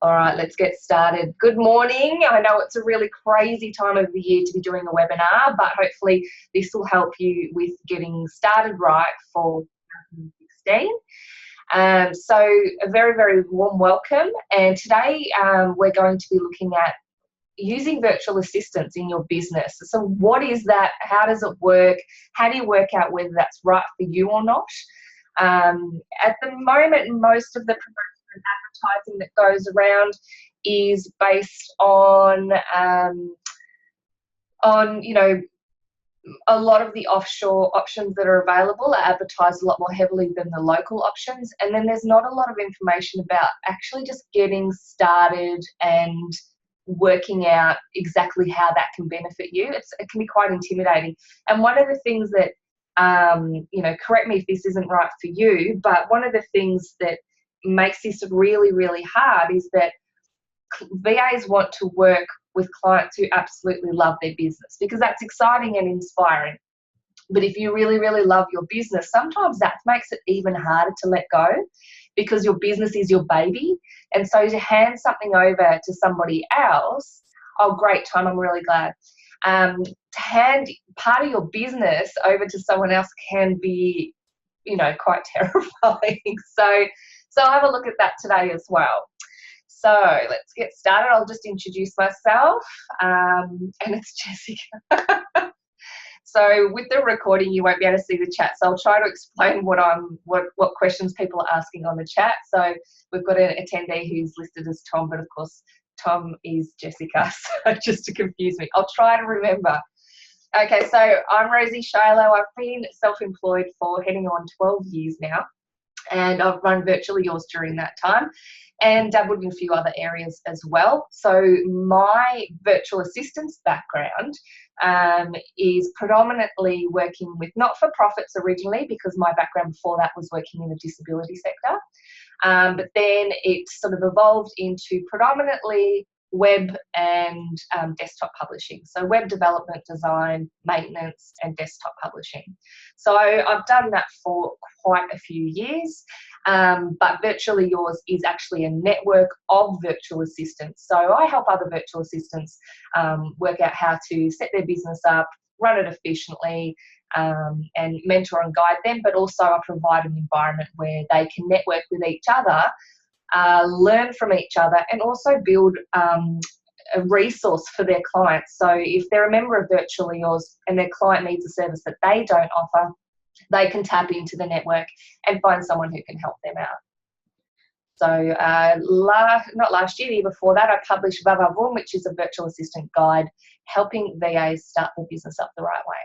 All right, let's get started. Good morning. I know it's a really crazy time of the year to be doing a webinar, but hopefully this will help you with getting started right for 2016. So a very, very warm welcome. And today we're going to be looking at using virtual assistants in your business. So what is that? How does it work? How do you work out whether that's right for you or not? At the moment, most of the advertising that goes around is based on you know, a lot of the offshore options that are available are advertised a lot more heavily than the local options, and then there's not a lot of information about actually just getting started and working out exactly how that can benefit you. It can be quite intimidating, and one of the things that you know, correct me if this isn't right for you, but one of the things that makes this really, really hard is that VAs want to work with clients who absolutely love their business, because that's exciting and inspiring. But if you really, really love your business, sometimes that makes it even harder to let go, because your business is your baby. And so to hand something over to somebody else, oh, great, Tom, I'm really glad. To hand part of your business over to someone else can be, you know, quite terrifying. So I'll have a look at that today as well. So let's get started. I'll just introduce myself, and it's Jessica. So with the recording, you won't be able to see the chat. So I'll try to explain what questions people are asking on the chat. So we've got an attendee who's listed as Tom, but of course Tom is Jessica. So just to confuse me, I'll try to remember. Okay, so I'm Rosie Shilo. I've been self-employed for heading on 12 years now, and I've run Virtually Yours during that time and dabbled in a few other areas as well. So my virtual assistance background is predominantly working with not-for-profits originally, because my background before that was working in the disability sector. But then it sort of evolved into predominantly web and desktop publishing. So web development, design, maintenance, and desktop publishing. So I've done that for quite a few years, but Virtually Yours is actually a network of virtual assistants. So I help other virtual assistants work out how to set their business up, run it efficiently, and mentor and guide them, but also I provide an environment where they can network with each other, learn from each other, and also build a resource for their clients. So if they're a member of Virtually Yours and their client needs a service that they don't offer, they can tap into the network and find someone who can help them out. So not last year, the year before that, I published Vavavoom, which is a virtual assistant guide helping VAs start their business up the right way.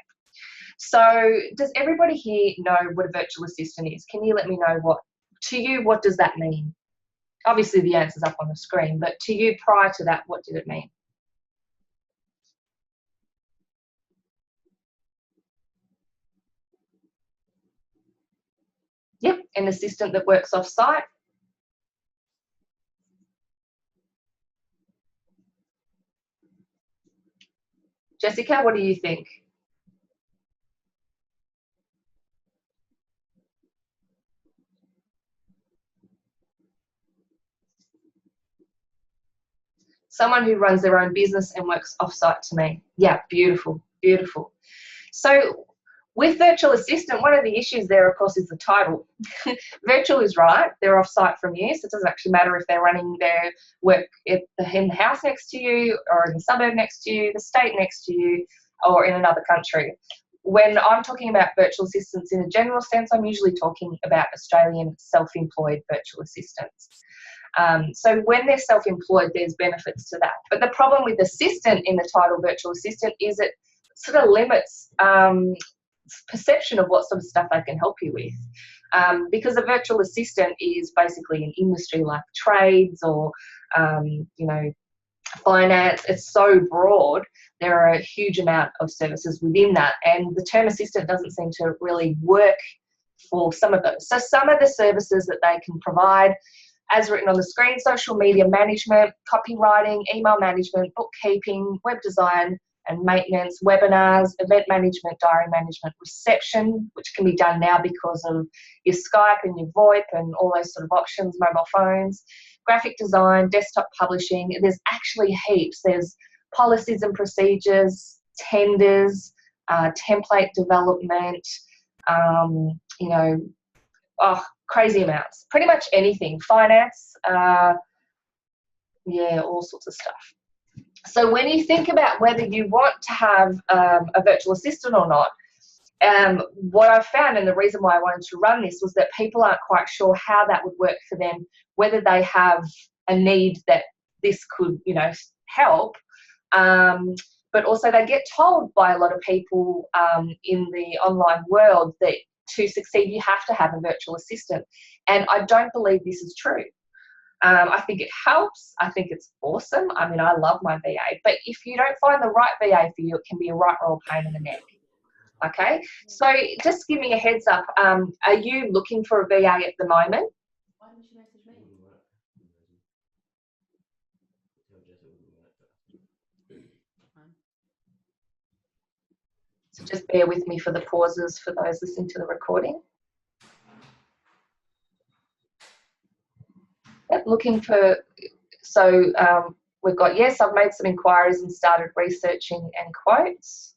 So does everybody here know what a virtual assistant is? Can you let me know what does that mean? Obviously the answer's up on the screen, but to you prior to that, what did it mean? Yep, an assistant that works off-site. Jessica, what do you think? Someone who runs their own business and works off-site to me. Yeah, beautiful, beautiful. So with virtual assistant, one of the issues there, of course, is the title. Virtual is right, they're off-site from you, so it doesn't actually matter if they're running their work in the house next to you, or in the suburb next to you, the state next to you, or in another country. When I'm talking about virtual assistants in a general sense, I'm usually talking about Australian self-employed virtual assistants. So when they're self-employed, there's benefits to that. But the problem with assistant in the title virtual assistant is it sort of limits perception of what sort of stuff they can help you with. Because a virtual assistant is basically an industry like trades or, you know, finance. It's so broad. There are a huge amount of services within that, and the term assistant doesn't seem to really work for some of those. So some of the services that they can provide, as written on the screen: social media management, copywriting, email management, bookkeeping, web design and maintenance, webinars, event management, diary management, reception, which can be done now because of your Skype and your VoIP and all those sort of options, mobile phones, graphic design, desktop publishing. There's actually heaps. There's policies and procedures, tenders, template development, you know, crazy amounts. Pretty much anything. Finance, yeah, all sorts of stuff. So when you think about whether you want to have a virtual assistant or not, what I've found, and the reason why I wanted to run this, was that people aren't quite sure how that would work for them, whether they have a need that this could, you know, help. But also they get told by a lot of people in the online world that to succeed you have to have a virtual assistant. And I don't believe this is true. I think it helps. I think it's awesome. I mean, I love my VA. But if you don't find the right VA for you, it can be a right royal pain in the neck. Okay, so just give me a heads up. Are you looking for a VA at the moment? Why didn't you message me? So just bear with me for the pauses for those listening to the recording. Yep, looking for, so we've got, yes, I've made some inquiries and started researching and quotes.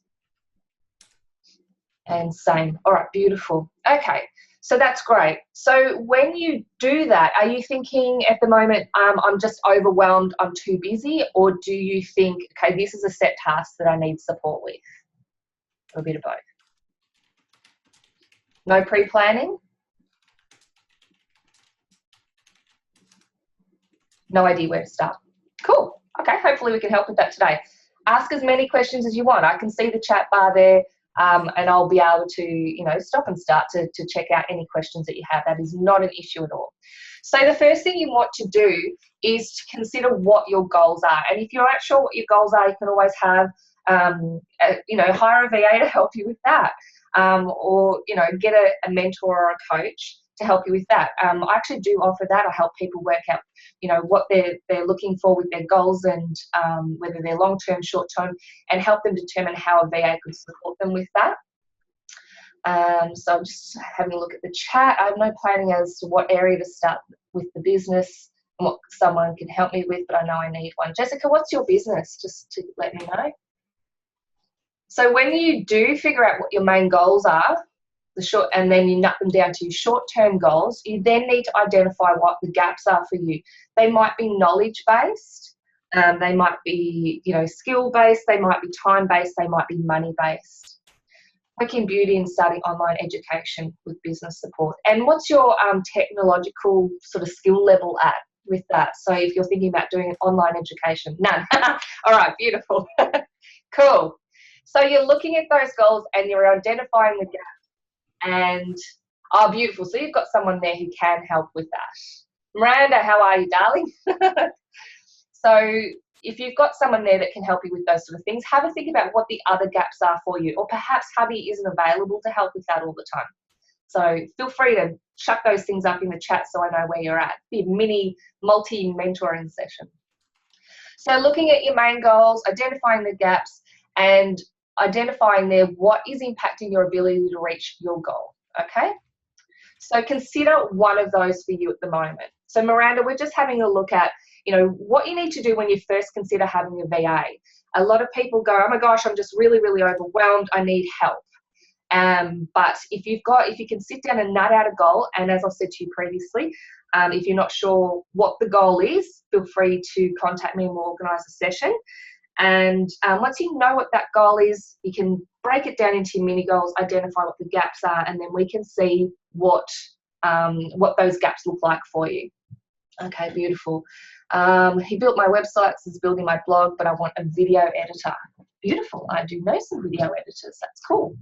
And same. All right, beautiful. Okay, so that's great. So when you do that, are you thinking at the moment, I'm just overwhelmed, I'm too busy, or do you think, okay, this is a set task that I need support with? Or a bit of both? No pre-planning? No idea where to start. Cool. Okay, hopefully we can help with that today. Ask as many questions as you want. I can see the chat bar there. And I'll be able to, you know, stop and start to check out any questions that you have. That is not an issue at all. So the first thing you want to do is to consider what your goals are. And if you're not sure what your goals are, you can always have, you know, hire a VA to help you with that. Or, you know, get a mentor or a coach to help you with that. I actually do offer that. I help people work out, you know, what they're looking for with their goals, and whether they're long-term, short-term, and help them determine how a VA could support them with that. So I'm just having a look at the chat. I have no planning as to what area to start with the business and what someone can help me with, but I know I need one. Jessica, what's your business? Just to let me know. So when you do figure out what your main goals are, and then you nut them down to your short-term goals, you then need to identify what the gaps are for you. They might be knowledge-based, they might be, you know, skill-based, they might be time-based, they might be money-based. Working beauty and starting online education with business support. And what's your technological sort of skill level at with that? So if you're thinking about doing online education, none. All right, beautiful. Cool. So you're looking at those goals and you're identifying the gaps. And oh, beautiful. So you've got someone there who can help with that. Miranda, how are you, darling? So if you've got someone there that can help you with those sort of things, have a think about what the other gaps are for you, or perhaps hubby isn't available to help with that all the time. So feel free to chuck those things up in the chat so I know where you're at. Be a mini multi-mentoring session. So looking at your main goals, identifying the gaps, and identifying there what is impacting your ability to reach your goal, okay? So consider one of those for you at the moment. So Miranda, we're just having a look at, you know, what you need to do when you first consider having a VA. A lot of people go, oh my gosh, I'm just really, really overwhelmed, I need help. But if you can sit down and nut out a goal, and as I've said to you previously, if you're not sure what the goal is, feel free to contact me and we'll organise a session. And once you know what that goal is, you can break it down into mini goals, identify what the gaps are, and then we can see what those gaps look like for you. Okay, beautiful. He built my website, so he's building my blog, but I want a video editor. Beautiful. I do know some video editors. That's cool.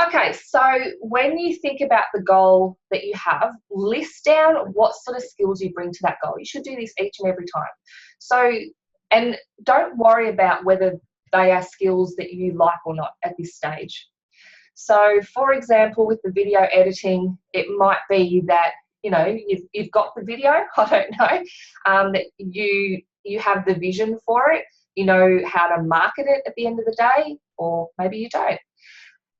Okay, so when you think about the goal that you have, list down what sort of skills you bring to that goal. You should do this each and every time. So, and don't worry about whether they are skills that you like or not at this stage. So, for example, with the video editing, it might be that, you know, you've got the video, I don't know, that you have the vision for it, you know how to market it at the end of the day, or maybe you don't.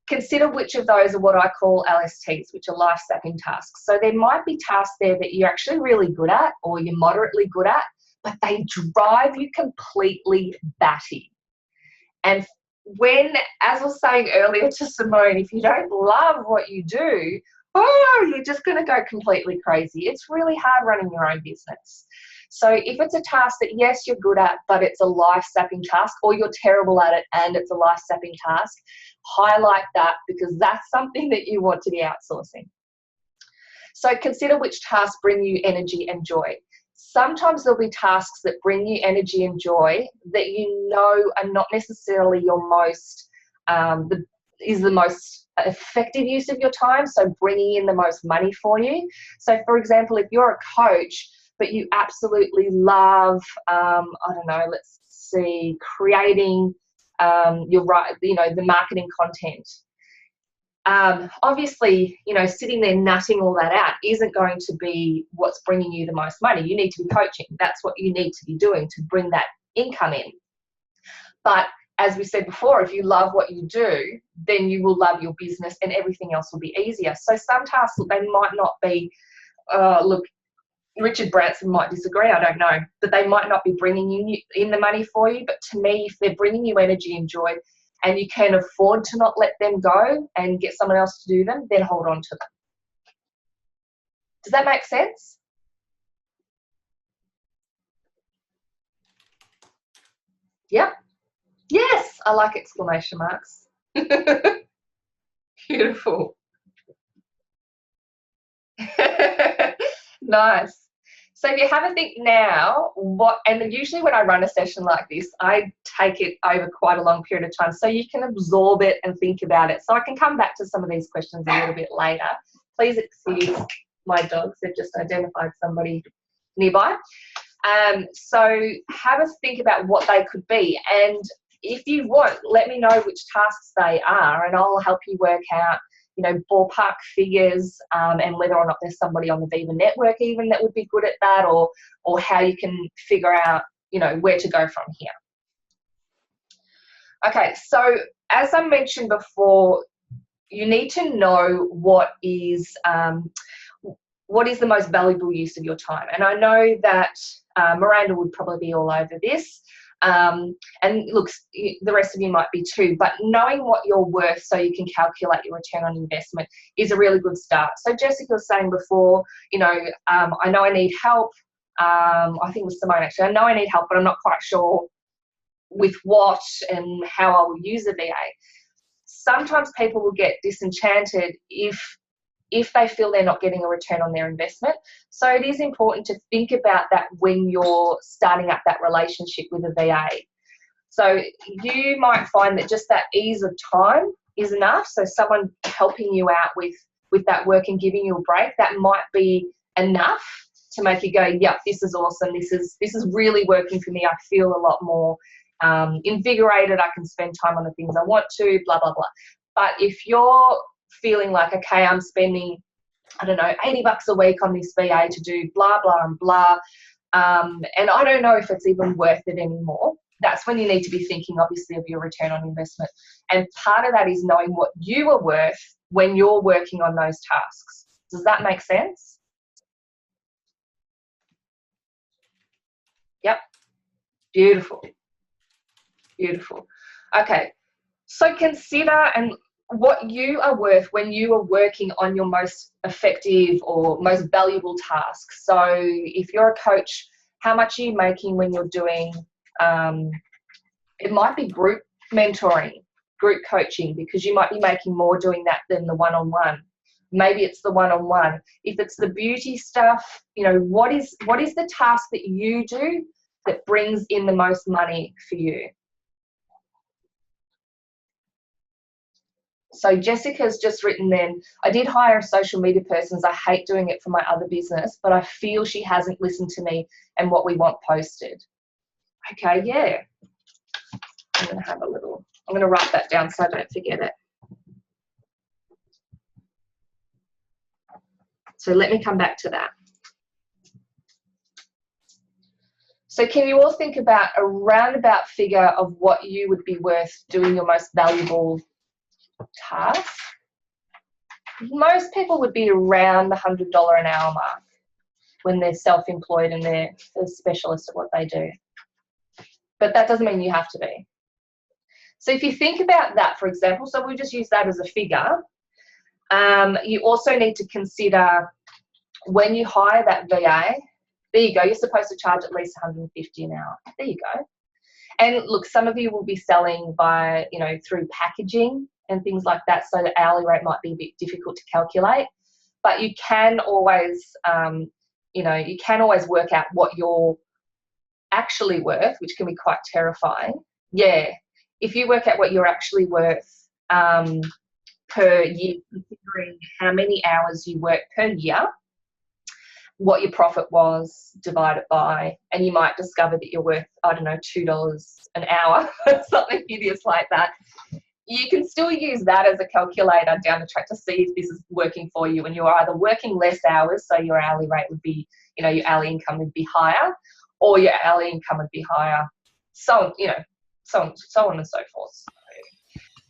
consider which of those are what I call LSTs, which are life sapping tasks. So there might be tasks there that you're actually really good at or you're moderately good at, but they drive you completely batty. And when, as I was saying earlier to Simone, if you don't love what you do, you're just going to go completely crazy. It's really hard running your own business. So if it's a task that, yes, you're good at, but it's a life-sapping task, or you're terrible at it and it's a life-sapping task, highlight that, because that's something that you want to be outsourcing. So consider which tasks bring you energy and joy. Sometimes there'll be tasks that bring you energy and joy that you know are not necessarily your most, the most effective use of your time, so bringing in the most money for you. So for example, if you're a coach, but you absolutely love, I don't know, let's see, creating the marketing content. Obviously, sitting there nutting all that out isn't going to be what's bringing you the most money. You need to be coaching. That's what you need to be doing to bring that income in. But as we said before, if you love what you do, then you will love your business and everything else will be easier. So some tasks, they might not be, look, Richard Branson might disagree, I don't know, but they might not be bringing you in the money for you. But to me, if they're bringing you energy and joy and you can afford to not let them go and get someone else to do them, then hold on to them. Does that make sense? Yep. Yes, I like exclamation marks. Beautiful. Nice. So if you have a think now, and usually when I run a session like this, I take it over quite a long period of time so you can absorb it and think about it. So I can come back to some of these questions a little bit later. Please excuse my dogs, they've just identified somebody nearby. So have a think about what they could be, and if you want, let me know which tasks they are and I'll help you work out ballpark figures, and whether or not there's somebody on the Viva network even that would be good at that, or how you can figure out, where to go from here. Okay, so as I mentioned before, you need to know what is the most valuable use of your time. And I know that Miranda would probably be all over this. And look, the rest of you might be too, but knowing what you're worth so you can calculate your return on investment is a really good start. So Jessica was saying before, I know I need help. I think it was Simone actually. I know I need help, but I'm not quite sure with what and how I will use a VA. Sometimes people will get disenchanted if they feel they're not getting a return on their investment. So it is important to think about that when you're starting up that relationship with a VA. So you might find that just that ease of time is enough. So someone helping you out with that work and giving you a break, that might be enough to make you go, yep, this is awesome. This is really working for me. I feel a lot more invigorated. I can spend time on the things I want to, blah, blah, blah. But if you're feeling like, okay, I'm spending, I don't know, $80 a week on this VA to do blah, blah, and blah, and I don't know if it's even worth it anymore, that's when you need to be thinking, obviously, of your return on investment. And part of that is knowing what you are worth when you're working on those tasks. Does that make sense? Yep. Beautiful. Beautiful. Okay. So consider what you are worth when you are working on your most effective or most valuable tasks. So if you're a coach, how much are you making when you're doing, it might be group mentoring, group coaching, because you might be making more doing that than the one-on-one. Maybe it's the one-on-one. If it's the beauty stuff, what is the task that you do that brings in the most money for you? So Jessica's just written then, I did hire a social media person as I hate doing it for my other business, but I feel she hasn't listened to me and what we want posted. Okay, yeah. I'm going to write that down so I don't forget it. So let me come back to that. So can you all think about a roundabout figure of what you would be worth doing your most valuable task, most people would be around the $100 an hour mark when they're self-employed and they're a specialist at what they do. But that doesn't mean you have to be. So if you think about that, for example, so we'll just use that as a figure. You also need to consider when you hire that VA, there you go, you're supposed to charge at least $150 an hour. There you go. And look, some of you will be selling by, you know, through packaging and things like that, so the hourly rate might be a bit difficult to calculate. But you can always, you know, you can always work out what you're actually worth, which can be quite terrifying. Yeah, if you work out what you're actually worth per year, considering how many hours you work per year, what your profit was, divide it by, and you might discover that you're worth, I don't know, $2 an hour, something hideous like that. You can still use that as a calculator down the track to see if this is working for you, and you're either working less hours, so your hourly rate would be, you know, your hourly income would be higher, or your hourly income would be higher, so, you know, so on and so forth.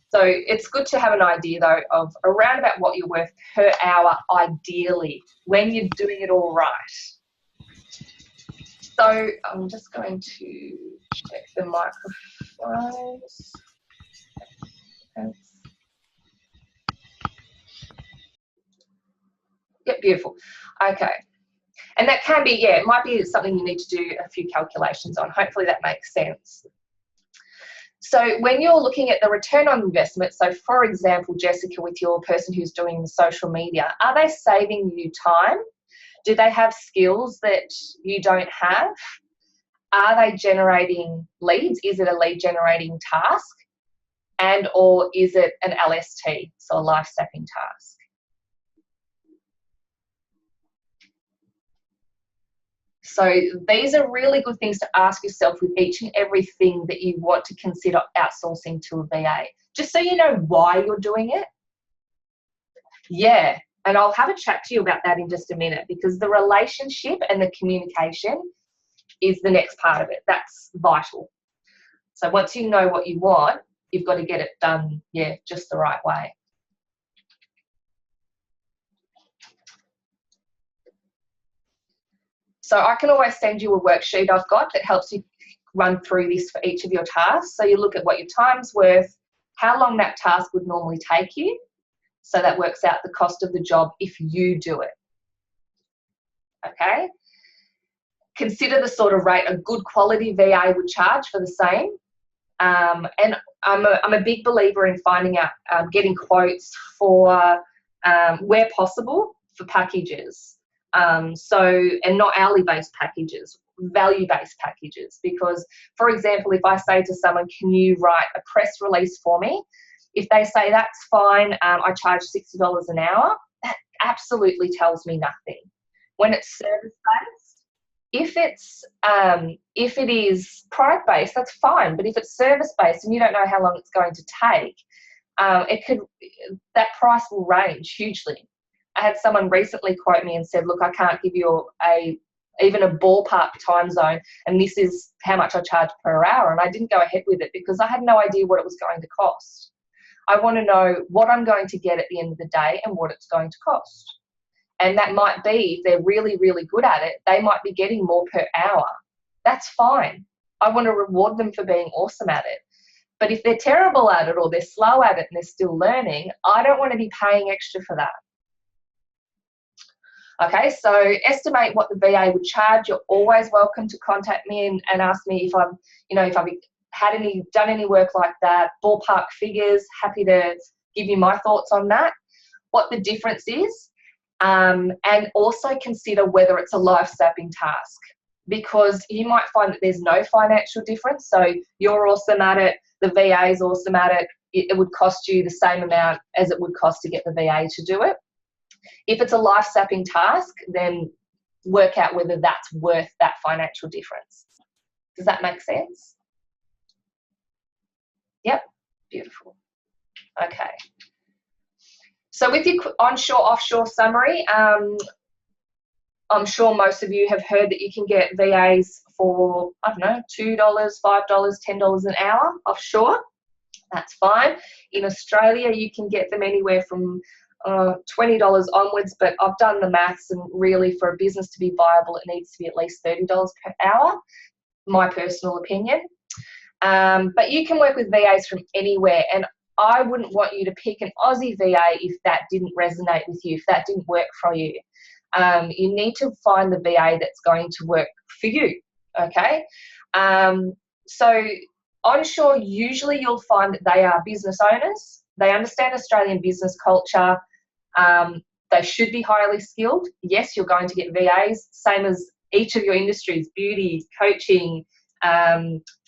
So it's good to have an idea, though, of around about what you're worth per hour, ideally, when you're doing it all right. So I'm just going to check the microphones. Yep, beautiful. Okay. And that can be, yeah, it might be something you need to do a few calculations on. Hopefully that makes sense. So when you're looking at the return on investment, so for example, Jessica, with your person who's doing the social media, are they saving you time? Do they have skills that you don't have? Are they generating leads? Is it a lead generating task? And or is it an LST, so a life sapping task? So these are really good things to ask yourself with each and everything that you want to consider outsourcing to a VA, just so you know why you're doing it. Yeah, and I'll have a chat to you about that in just a minute, because the relationship and the communication is the next part of it. That's vital. So once you know what you want, you've got to get it done, yeah, just the right way. So I can always send you a worksheet I've got that helps you run through this for each of your tasks. So you look at what your time's worth, how long that task would normally take you. So that works out the cost of the job if you do it. Okay? Consider the sort of rate a good quality VA would charge for the same. And I'm a big believer in finding out, getting quotes for, where possible, for packages. And not hourly-based packages, value-based packages. Because, for example, if I say to someone, can you write a press release for me? If they say, that's fine, I charge $60 an hour, that absolutely tells me nothing. When it's service-based, if it is product-based, that's fine. But if it's service-based and you don't know how long it's going to take, that price will range hugely. I had someone recently quote me and said, look, I can't give you even a ballpark time zone, and this is how much I charge per hour. And I didn't go ahead with it because I had no idea what it was going to cost. I want to know what I'm going to get at the end of the day and what it's going to cost. And that might be, if they're really, really good at it, they might be getting more per hour. That's fine. I want to reward them for being awesome at it. But if they're terrible at it or they're slow at it and they're still learning, I don't want to be paying extra for that. Okay, so estimate what the VA would charge. You're always welcome to contact me and ask me if I've done any work like that. Ballpark figures, happy to give you my thoughts on that, what the difference is, and also consider whether it's a life-sapping task, because you might find that there's no financial difference. So you're awesome at it, the VA is awesome at it. It would cost you the same amount as it would cost to get the VA to do it. If it's a life-sapping task, then work out whether that's worth that financial difference. Does that make sense? Yep, beautiful. Okay. So with your onshore, offshore summary, I'm sure most of you have heard that you can get VAs for, I don't know, $2, $5, $10 an hour offshore. That's fine. In Australia, you can get them anywhere from $20 onwards, but I've done the maths, and really for a business to be viable, it needs to be at least $30 per hour, my personal opinion. But you can work with VAs from anywhere, and I wouldn't want you to pick an Aussie VA if that didn't resonate with you, if that didn't work for you. You need to find the VA that's going to work for you, okay? So onshore, usually you'll find that they are business owners. They understand Australian business culture. They should be highly skilled. Yes, you're going to get VAs, same as each of your industries, beauty, coaching,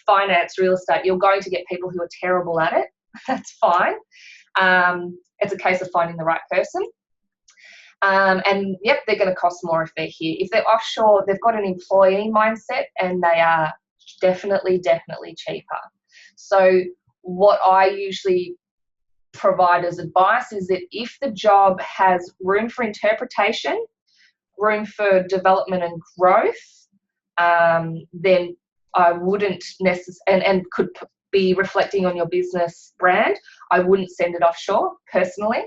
finance, real estate. You're going to get people who are terrible at it. That's fine. It's a case of finding the right person. And yep, they're going to cost more if they're here. If they're offshore, they've got an employee mindset, and they are definitely cheaper. So what I usually provide as advice is that if the job has room for interpretation, room for development and growth, then I wouldn't necessarily, and could be reflecting on your business brand, I wouldn't send it offshore personally.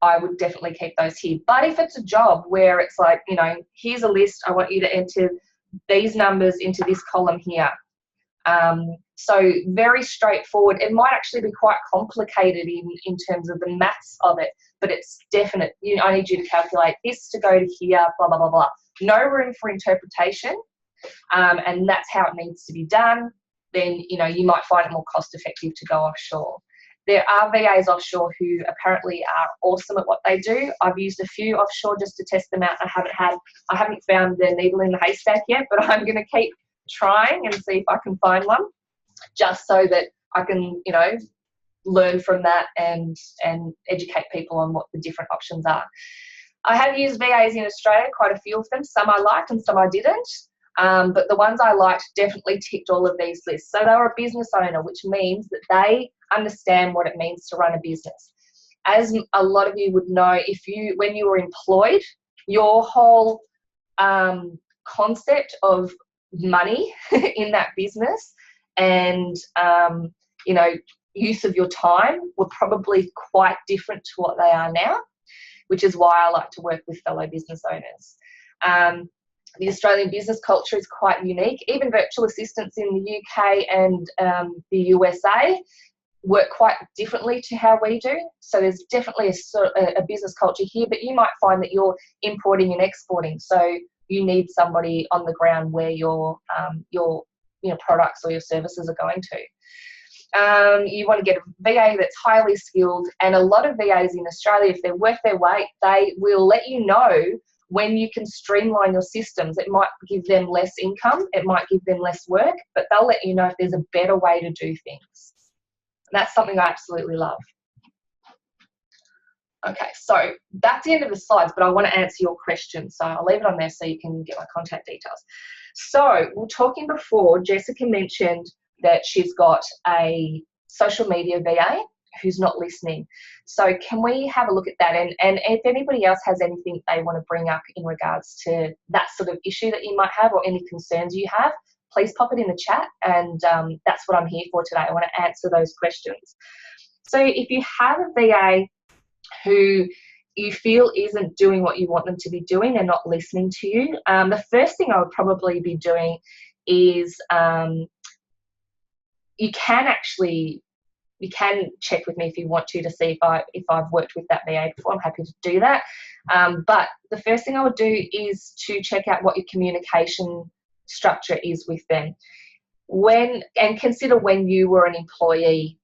I would definitely keep those here. But if it's a job where it's like, you know, here's a list, I want you to enter these numbers into this column here. So very straightforward. It might actually be quite complicated in terms of the maths of it, but it's definite. I need you to calculate this to go to here, blah, blah, blah, blah. No room for interpretation, and that's how it needs to be done. Then, you know, you might find it more cost effective to go offshore. There are VAs offshore who apparently are awesome at what they do. I've used a few offshore just to test them out. I haven't found the needle in the haystack yet, but I'm going to keep trying and see if I can find one, just so that I can, you know, learn from that and educate people on what the different options are. I have used VAs in Australia, quite a few of them. Some I liked and some I didn't. But the ones I liked definitely ticked all of these lists. So they were a business owner, which means that they understand what it means to run a business. As a lot of you would know, when you were employed, your whole concept of money in that business and you know, use of your time were probably quite different to what they are now, which is why I like to work with fellow business owners. The Australian business culture is quite unique. Even virtual assistants in the UK and the USA work quite differently to how we do. So there's definitely a business culture here, but you might find that you're importing and exporting. So you need somebody on the ground where your products or your services are going to. You want to get a VA that's highly skilled, and a lot of VAs in Australia, if they're worth their weight, they will let you know when you can streamline your systems. It might give them less income, it might give them less work, but they'll let you know if there's a better way to do things. And that's something I absolutely love. Okay, so that's the end of the slides, but I want to answer your questions, so I'll leave it on there so you can get my contact details. So we were talking before, Jessica mentioned that she's got a social media VA who's not listening. So can we have a look at that? And if anybody else has anything they want to bring up in regards to that sort of issue that you might have, or any concerns you have, please pop it in the chat, and that's what I'm here for today. I want to answer those questions. So if you have a VA who you feel isn't doing what you want them to be doing, they're not listening to you, the first thing I would probably be doing is you can check with me if you want to see if I've worked with that VA before. I'm happy to do that. But the first thing I would do is to check out what your communication structure is with them. And consider when you were an employee.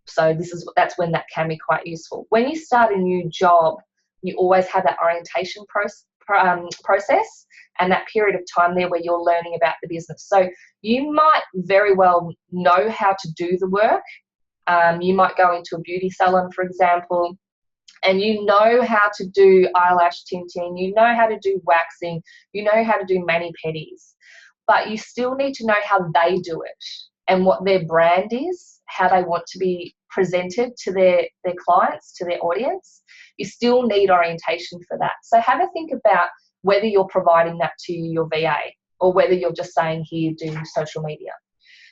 So that's when that can be quite useful. When you start a new job, you always have that orientation process and that period of time there where you're learning about the business. So you might very well know how to do the work. You might go into a beauty salon, for example, and you know how to do eyelash tinting, you know how to do waxing, you know how to do mani-pedis, but you still need to know how they do it and what their brand is, how they want to be presented to their clients, to their audience. You still need orientation for that. So have a think about whether you're providing that to your VA or whether you're just saying, here, do social media.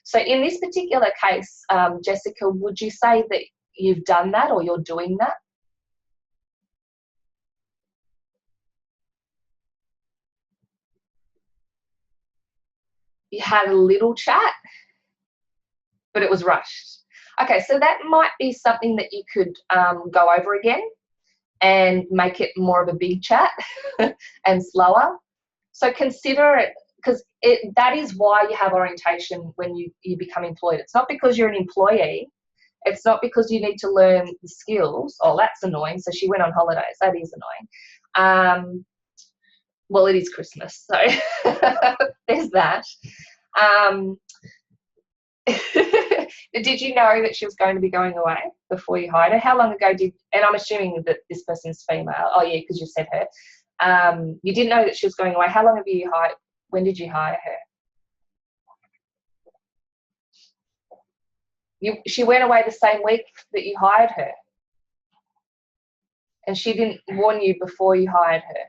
So in this particular case, Jessica, would you say that you've done that or you're doing that? You had a little chat, but it was rushed. Okay, so that might be something that you could go over again and make it more of a big chat and slower. So consider it, because that is why you have orientation when you become employed. It's not because you're an employee. It's not because you need to learn the skills. Oh, that's annoying. So she went on holidays. That is annoying. Well, it is Christmas, so there's that. Did you know that she was going to be going away before you hired her? How long ago and I'm assuming that this person's female. Oh, yeah, because you said her. You didn't know that she was going away. How long have you hired? When did you hire her? She went away the same week that you hired her. And she didn't warn you before you hired her.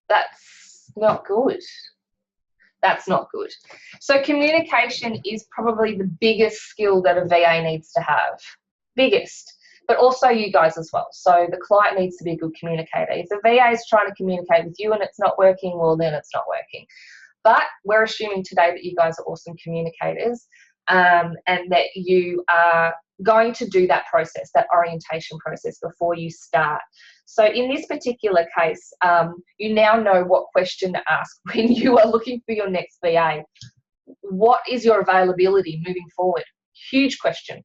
That's not good. That's not good. So communication is probably the biggest skill that a VA needs to have. Biggest. But also you guys as well. So the client needs to be a good communicator. If the VA is trying to communicate with you and it's not working, well, then it's not working. But we're assuming today that you guys are awesome communicators, and that you are going to do that process, that orientation process before you start. So in this particular case, you now know what question to ask when you are looking for your next VA. What is your availability moving forward? Huge question.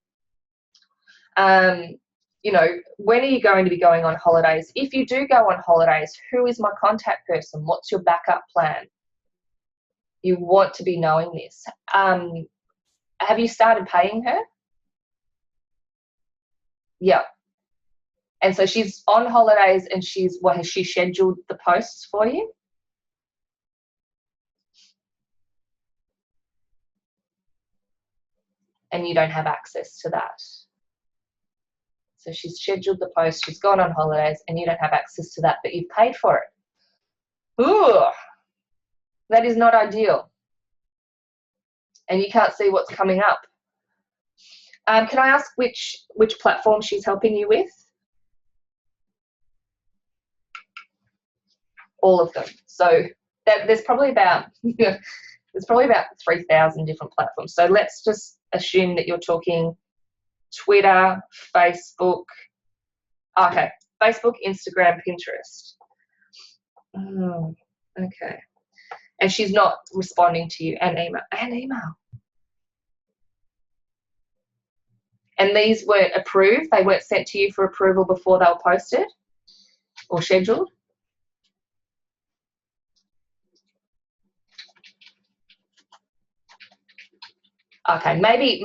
You know, when are you going to be going on holidays? If you do go on holidays, who is my contact person? What's your backup plan? You want to be knowing this. Have you started paying her? Yeah. And so she's on holidays and has she scheduled the posts for you? And you don't have access to that. So she's scheduled the post, she's gone on holidays, and you don't have access to that, but you've paid for it. Ooh, that is not ideal. And you can't see what's coming up. Can I ask which platform she's helping you with? All of them. So there's probably about 3,000 different platforms. So let's just assume that you're talking Twitter, Facebook. Okay, Facebook, Instagram, Pinterest. Oh, okay. And she's not responding to you, and email. And these weren't approved? They weren't sent to you for approval before they were posted or scheduled? Okay, maybe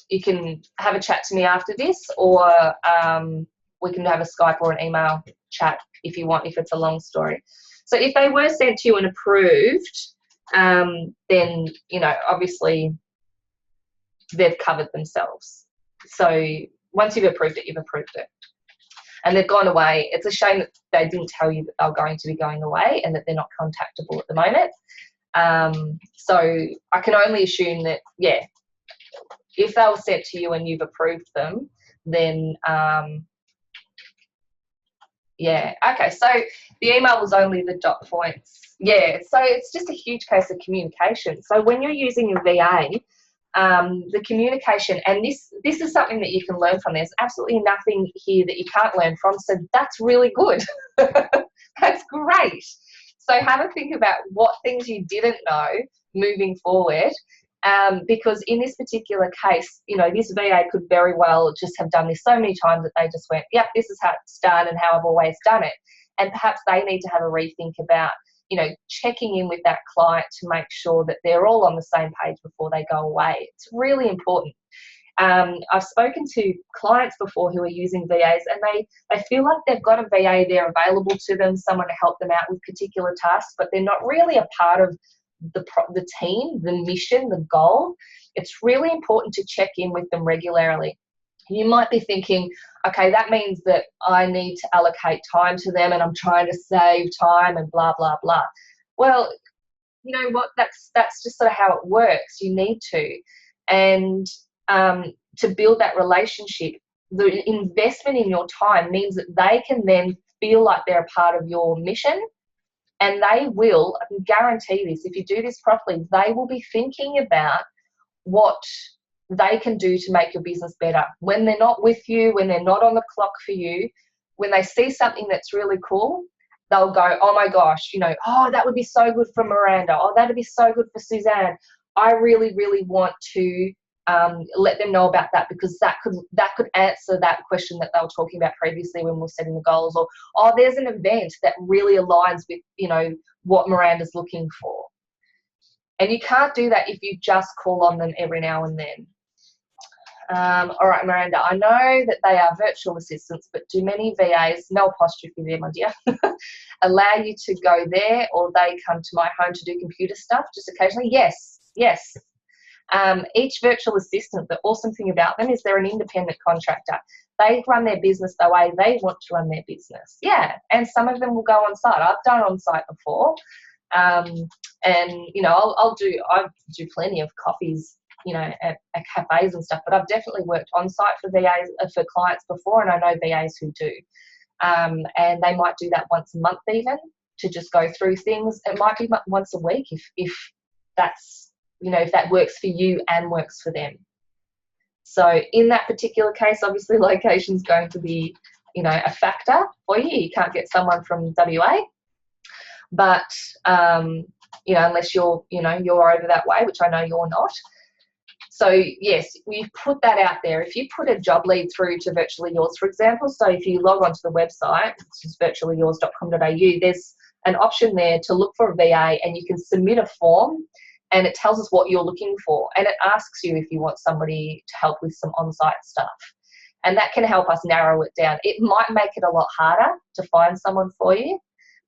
you can have a chat to me after this, or we can have a Skype or an email chat if you want, if it's a long story. So if they were sent to you and approved, then, you know, obviously they've covered themselves. So once you've approved it, you've approved it. And they've gone away. It's a shame that they didn't tell you that they're going to be going away and that they're not contactable at the moment. So I can only assume that, yeah, if they were sent to you and you've approved them, then, yeah. Okay, so the email was only the dot points. Yeah, so it's just a huge case of communication. So when you're using your VA, the communication, and this is something that you can learn from. There's absolutely nothing here that you can't learn from, so that's really good. That's great. So have a think about what things you didn't know moving forward, because in this particular case, you know, this VA could very well just have done this so many times that they just went, yep, this is how it's done and how I've always done it. And perhaps they need to have a rethink about, you know, checking in with that client to make sure that they're all on the same page before they go away. It's really important. I've spoken to clients before who are using VAs, and they feel like they've got a VA there available to them, someone to help them out with particular tasks, but they're not really a part of the team, the mission, the goal. It's really important to check in with them regularly. You might be thinking, okay, that means that I need to allocate time to them and I'm trying to save time and blah, blah, blah. Well, you know what? That's just sort of how it works. You need to, and to build that relationship, the investment in your time means that they can then feel like they're a part of your mission, and they will. I can guarantee this. If you do this properly, they will be thinking about what they can do to make your business better when they're not with you, when they're not on the clock for you. When they see something that's really cool, they'll go, oh my gosh, you know, oh, that would be so good for Miranda. Oh, that'd be so good for Suzanne. I really, really want to let them know about that, because that could answer that question that they were talking about previously when we were setting the goals. Or, oh, there's an event that really aligns with, you know, what Miranda's looking for. And you can't do that if you just call on them every now and then. All right, Miranda, I know that they are virtual assistants, but do many VAs, no apostrophe there, my dear, allow you to go there, or they come to my home to do computer stuff just occasionally? Yes, yes. Each virtual assistant, the awesome thing about them is they're an independent contractor. They run their business the way they want to run their business. Yeah, and some of them will go on site. I've done on site before, and you know, I do plenty of coffees, you know, at cafes and stuff, but I've definitely worked on site for VAs, for clients before, and I know VAs who do. And they might do that once a month even, to just go through things. It might be once a week if that's, you know, if that works for you and works for them. So in that particular case, obviously location's going to be, you know, a factor for you. You can't get someone from WA, but you know, unless you're, you know, you're over that way, which I know you're not. So yes, we put that out there. If you put a job lead through to Virtually Yours, for example, so if you log onto the website, which is virtuallyyours.com.au, there's an option there to look for a VA, and you can submit a form, and it tells us what you're looking for, and it asks you if you want somebody to help with some on-site stuff, and that can help us narrow it down. It might make it a lot harder to find someone for you,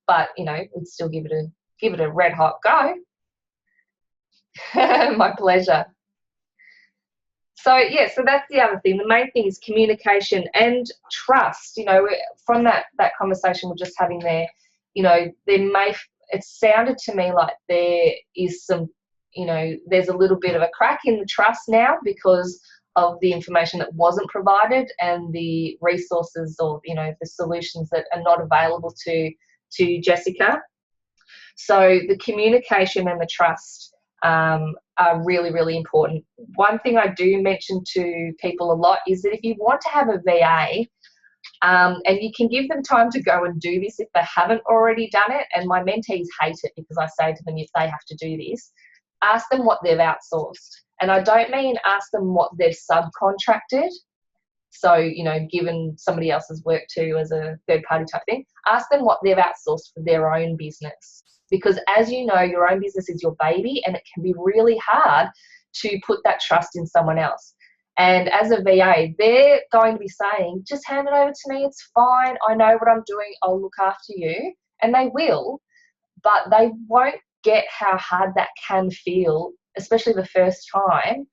but you know, we'd still give it a red hot go. My pleasure. So yeah, so that's the other thing. The main thing is communication and trust. You know, from that conversation we're just having there, you know, it sounded to me like there is some, you know, there's a little bit of a crack in the trust now because of the information that wasn't provided and the resources, or, you know, the solutions that are not available to Jessica. So the communication and the trust are really, really important. One thing I do mention to people a lot is that if you want to have a VA, and you can give them time to go and do this if they haven't already done it, and my mentees hate it because I say to them, if they have to do this, ask them what they've outsourced. And I don't mean ask them what they've subcontracted, so, you know, given somebody else's work to as a third party type thing. Ask them what they've outsourced for their own business. Because as you know, your own business is your baby, and it can be really hard to put that trust in someone else. And as a VA, they're going to be saying, just hand it over to me, it's fine, I know what I'm doing, I'll look after you. And they will, but they won't get how hard that can feel, especially the first time,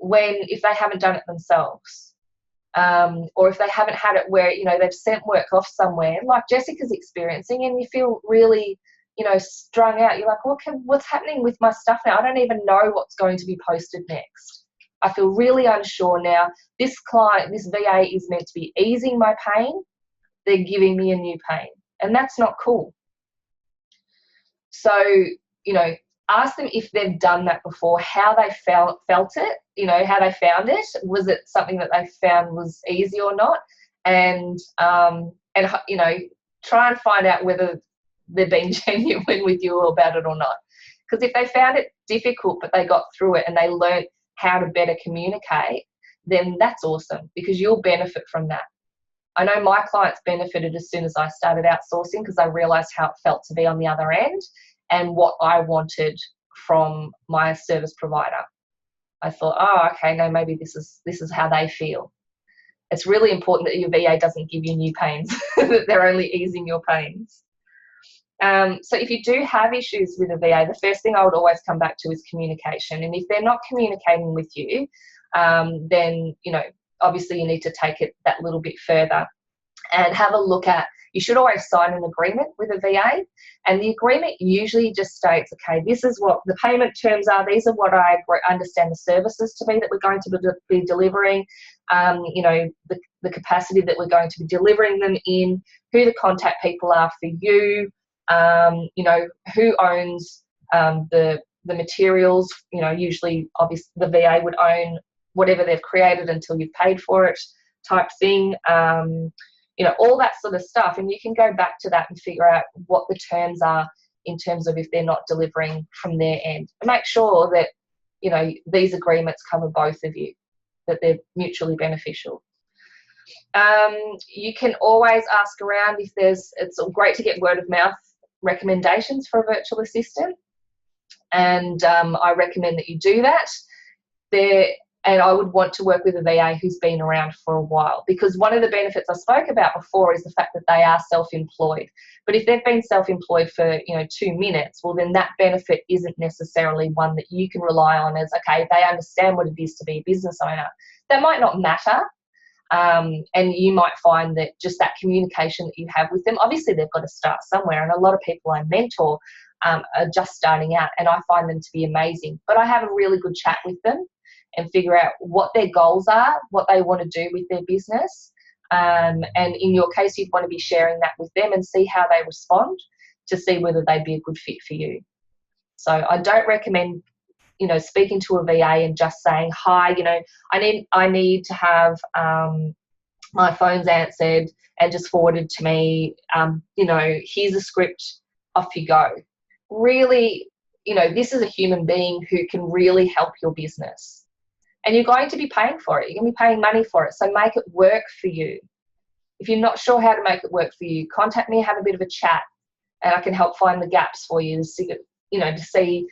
if they haven't done it themselves. Or if they haven't had it where, you know, they've sent work off somewhere, like Jessica's experiencing, and you feel really, you know, strung out. You're like, what's happening with my stuff now? I don't even know what's going to be posted next. I feel really unsure now. This client, this VA is meant to be easing my pain. They're giving me a new pain, and that's not cool. So, you know, ask them if they've done that before, how they felt it, you know, how they found it. Was it something that they found was easy or not? And you know, try and find out whether they're being genuine with you about it or not. Because if they found it difficult but they got through it and they learned how to better communicate, then that's awesome, because you'll benefit from that. I know my clients benefited as soon as I started outsourcing, because I realised how it felt to be on the other end and what I wanted from my service provider. I thought, oh, okay, no, maybe this is how they feel. It's really important that your VA doesn't give you new pains, that they're only easing your pains. So if you do have issues with a VA, the first thing I would always come back to is communication. And if they're not communicating with you, then, you know, obviously you need to take it that little bit further. and have a look at, you should always sign an agreement with a VA, and the agreement usually just states, okay, this is what the payment terms are, these are what I understand the services to be that we're going to be delivering, you know, the capacity that we're going to be delivering them in, who the contact people are for you, you know, who owns the materials, you know, usually obviously the VA would own whatever they've created until you've paid for it, type thing. You know, all that sort of stuff, and you can go back to that and figure out what the terms are in terms of if they're not delivering from their end. And make sure that, you know, these agreements cover both of you, that they're mutually beneficial. You can always ask around if it's great to get word of mouth recommendations for a virtual assistant, and I recommend that you do that. And I would want to work with a VA who's been around for a while, because one of the benefits I spoke about before is the fact that they are self-employed. But if they've been self-employed for, you know, 2 minutes, well, then that benefit isn't necessarily one that you can rely on as, okay, they understand what it is to be a business owner. That might not matter. And you might find that just that communication that you have with them, obviously they've got to start somewhere. And a lot of people I mentor are just starting out, and I find them to be amazing. But I have a really good chat with them and figure out what their goals are, what they want to do with their business. And in your case, you'd want to be sharing that with them and see how they respond to see whether they'd be a good fit for you. So I don't recommend, you know, speaking to a VA and just saying, hi, you know, I need to have my phone's answered and just forwarded to me, you know, here's a script, off you go. Really, you know, this is a human being who can really help your business. And you're going to be paying for it. You're going to be paying money for it. So make it work for you. If you're not sure how to make it work for you, contact me, have a bit of a chat, and I can help find the gaps for you to see, you know, to see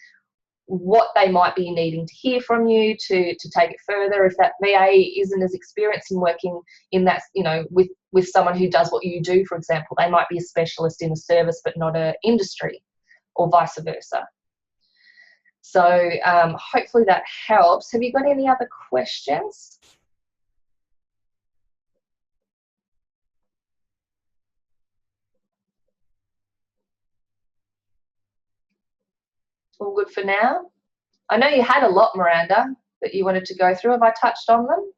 what they might be needing to hear from you to take it further. If that VA isn't as experienced in working in that, you know, with someone who does what you do, for example, they might be a specialist in a service but not an industry, or vice versa. So hopefully that helps. Have you got any other questions? All good for now? I know you had a lot, Miranda, that you wanted to go through. Have I touched on them?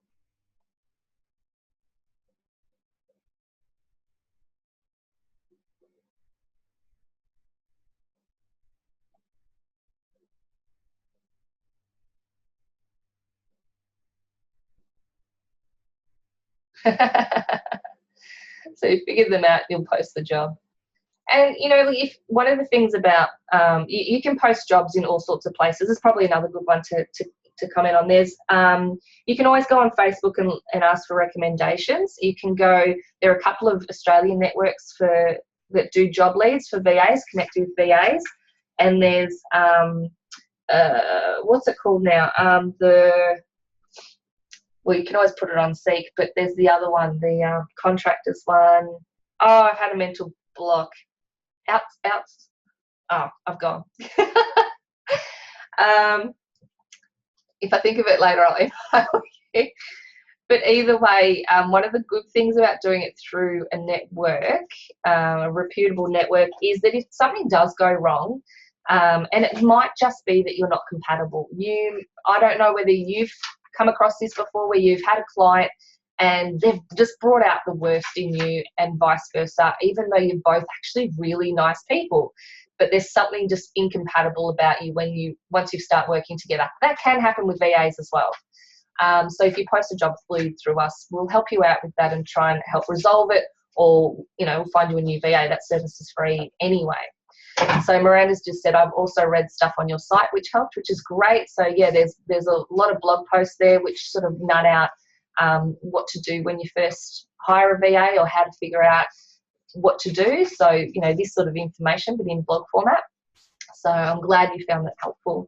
So you figured them out, you'll post the job. And, you know, if one of the things about, you can post jobs in all sorts of places. It's probably another good one to comment on. You can always go on Facebook and ask for recommendations. You can go, there are a couple of Australian networks that do job leads for VAs, connect with VAs. And there's, what's it called now? Well, you can always put it on Seek, but there's the other one, the contractors one. Oh, I've had a mental block. Oh, I've gone. If I think of it later, I'll email you. But either way, one of the good things about doing it through a network, a reputable network, is that if something does go wrong, and it might just be that you're not compatible. I don't know whether you've come across this before, where you've had a client and they've just brought out the worst in you, and vice versa, even though you're both actually really nice people. But there's something just incompatible about you once you start working together. That can happen with VAs as well. So if you post a job through us, we'll help you out with that and try and help resolve it, or, you know, we'll find you a new VA. That service is free anyway. So Miranda's just said, I've also read stuff on your site which helped, which is great. So yeah, there's a lot of blog posts there which sort of nut out what to do when you first hire a VA, or how to figure out what to do. So, you know, this sort of information, but in blog format. So I'm glad you found that helpful.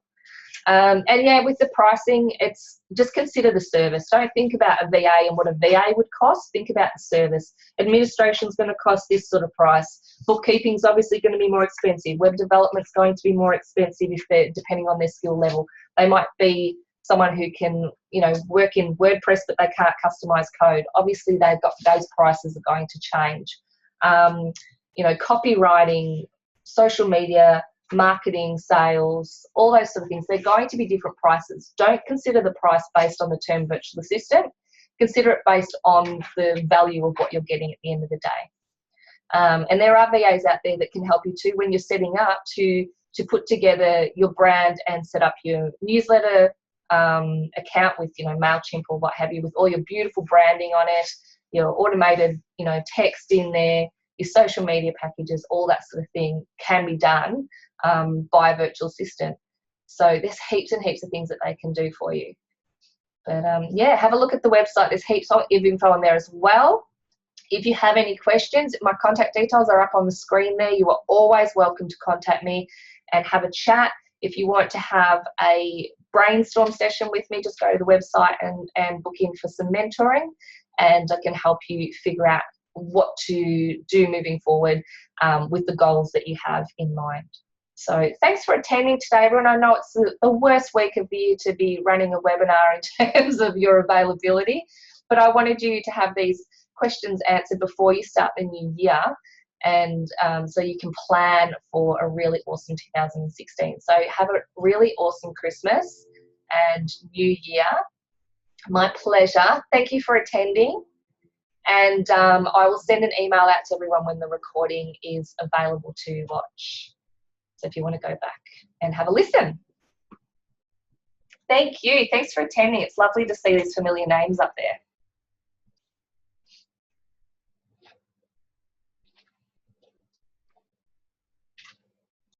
And yeah, with the pricing, it's just consider the service. Don't think about a VA and what a VA would cost. Think about the service. Administration's going to cost this sort of price. Bookkeeping's obviously going to be more expensive. Web development's going to be more expensive if they're, depending on their skill level. They might be someone who can, you know, work in WordPress but they can't customize code, obviously they've got, those prices are going to change. You know, copywriting, social media, marketing, sales, all those sort of things, they're going to be different prices. Don't consider the price based on the term virtual assistant. Consider it based on the value of what you're getting at the end of the day. And there are VAs out there that can help you too when you're setting up to put together your brand and set up your newsletter account with, you know, MailChimp or what have you, with all your beautiful branding on it, your automated, you know, text in there, your social media packages, all that sort of thing can be done by a virtual assistant. So there's heaps and heaps of things that they can do for you. But yeah, have a look at the website. There's heaps of info on there as well. If you have any questions, my contact details are up on the screen there. You are always welcome to contact me and have a chat. If you want to have a brainstorm session with me, just go to the website and book in for some mentoring, and I can help you figure out what to do moving forward with the goals that you have in mind. So thanks for attending today, everyone. I know it's the worst week of the year to be running a webinar in terms of your availability, but I wanted you to have these questions answered before you start the new year, and so you can plan for a really awesome 2016. So have a really awesome Christmas and New Year. My pleasure. Thank you for attending, and I will send an email out to everyone when the recording is available to watch. So if you want to go back and have a listen. Thank you. Thanks for attending. It's lovely to see these familiar names up there.